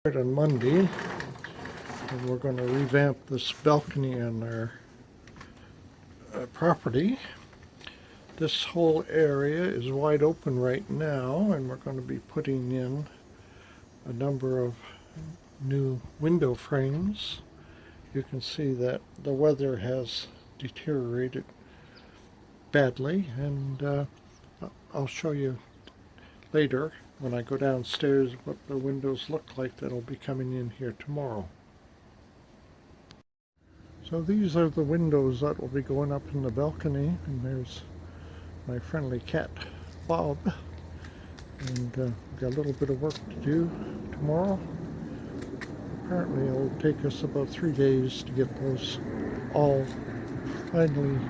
On Monday, and we're going to revamp this balcony on our property. This whole area is wide open right now, and we're going to be putting in a number of new window frames. You can see that the weather has deteriorated badly, and I'll show you later when I go downstairs what the windows look like that'll be coming in here tomorrow. So these are the windows that will be going up in the balcony, and there's my friendly cat Bob, and we've got a little bit of work to do tomorrow. Apparently it'll take us about 3 days to get those all finally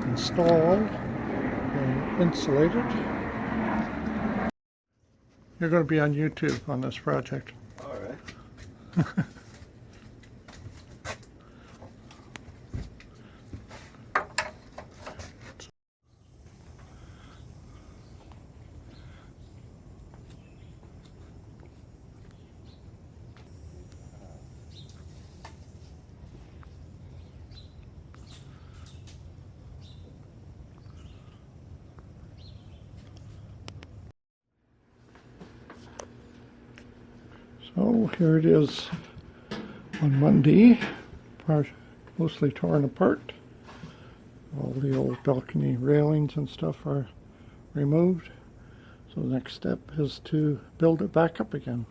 installed and insulated. You're going to be on YouTube on this project. All right. So here it is on Monday, mostly torn apart. All the old balcony railings and stuff are removed. So the next step is to build it back up again.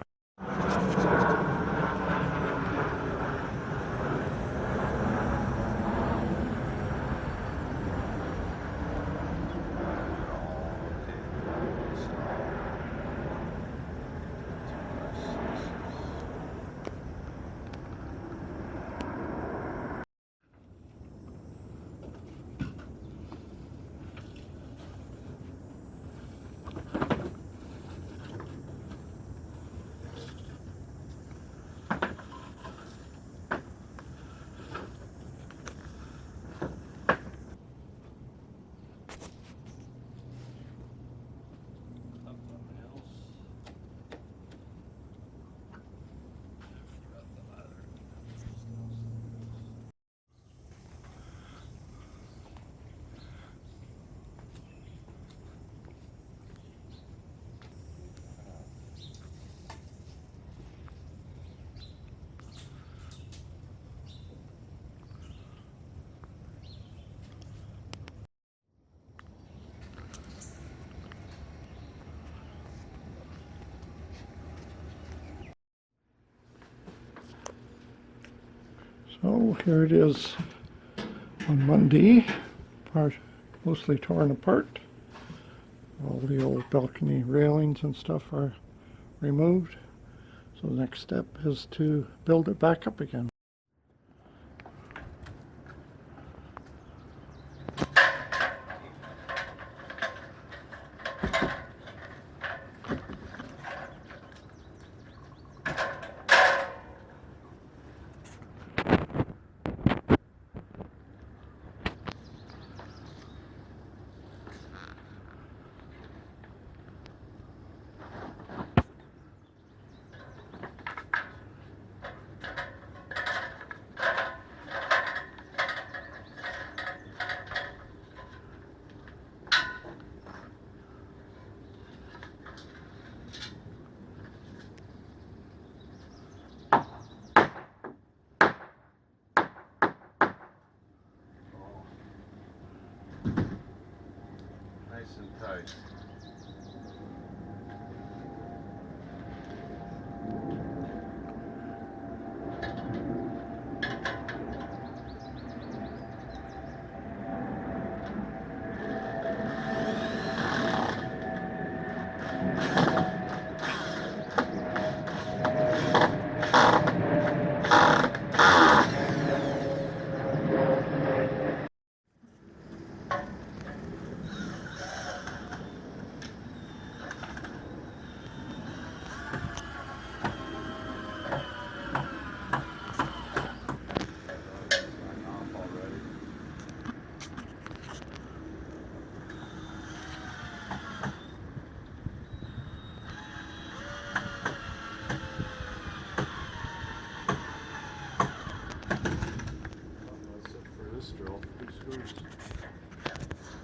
So here it is on Monday, mostly torn apart. All the old balcony railings and stuff are removed. So the next step is to build it back up again. Nice and tight.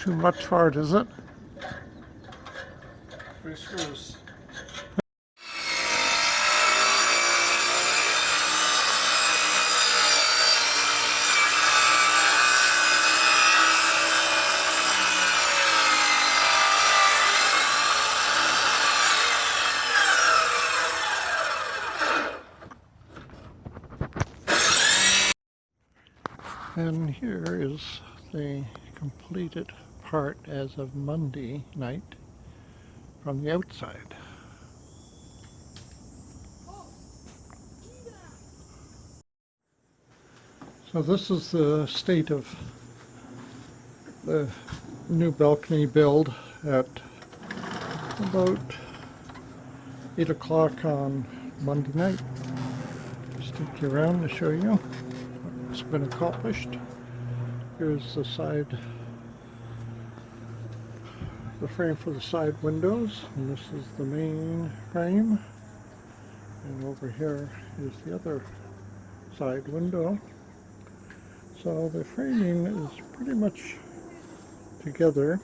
too much for it, is it? 3 screws. And here is the completed part as of Monday night from the outside. So this is the state of the new balcony build at about 8 o'clock on Monday night. Just take you around to show you what's been accomplished. Here's the frame for the side windows, and this is the main frame, and over here is the other side window. So the framing is pretty much together.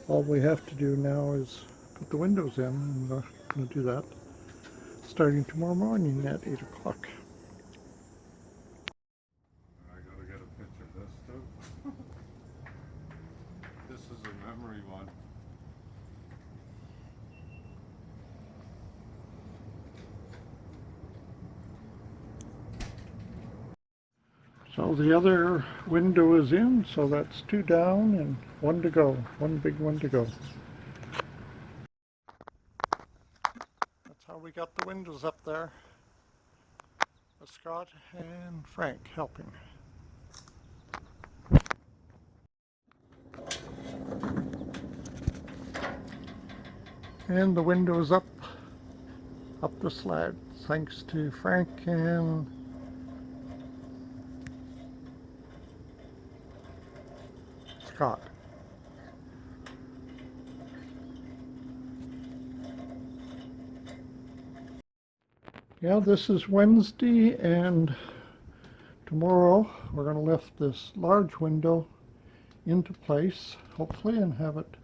All we have to do now is put the windows in, and we're going to do that starting tomorrow morning at 8 o'clock. I gotta get a picture of this too. This is a memory one. So the other window is in, so that's 2 down and 1 to go. One big one to go. That's how we got the windows up there, with Scott and Frank helping. And the windows up the slab, thanks to Frank and Scott. Yeah, this is Wednesday, and tomorrow we're going to lift this large window into place, hopefully, and have it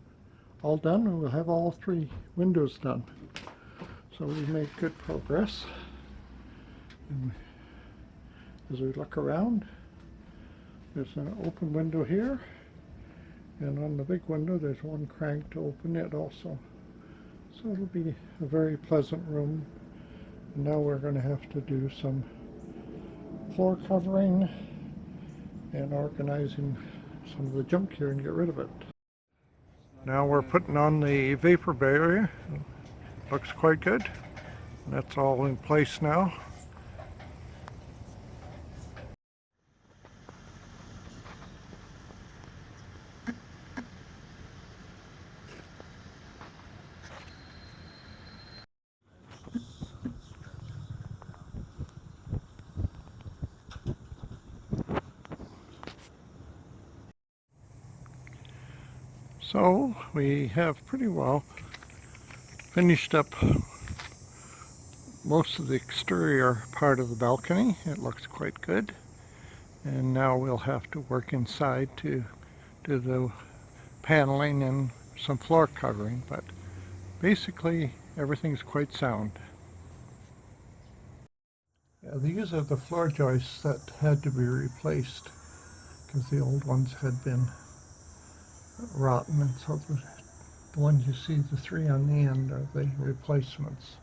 all done, and we'll have all 3 windows done. So we've made good progress. And as we look around, there's an open window here, and on the big window there's one crank to open it also. So it'll be a very pleasant room. And now we're going to have to do some floor covering and organizing some of the junk here and get rid of it. Now we're putting on the vapor barrier. Looks quite good. That's all in place now. So we have pretty well finished up most of the exterior part of the balcony. It looks quite good. And now we'll have to work inside to do the paneling and some floor covering, but basically everything's quite sound. Yeah, these are the floor joists that had to be replaced because the old ones had been rotten, and so the ones you see, the 3 on the end, are the replacements,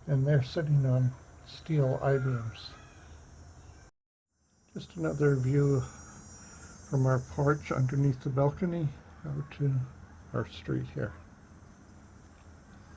and they're sitting on steel I-beams. Just another view from our porch underneath the balcony out to our street here.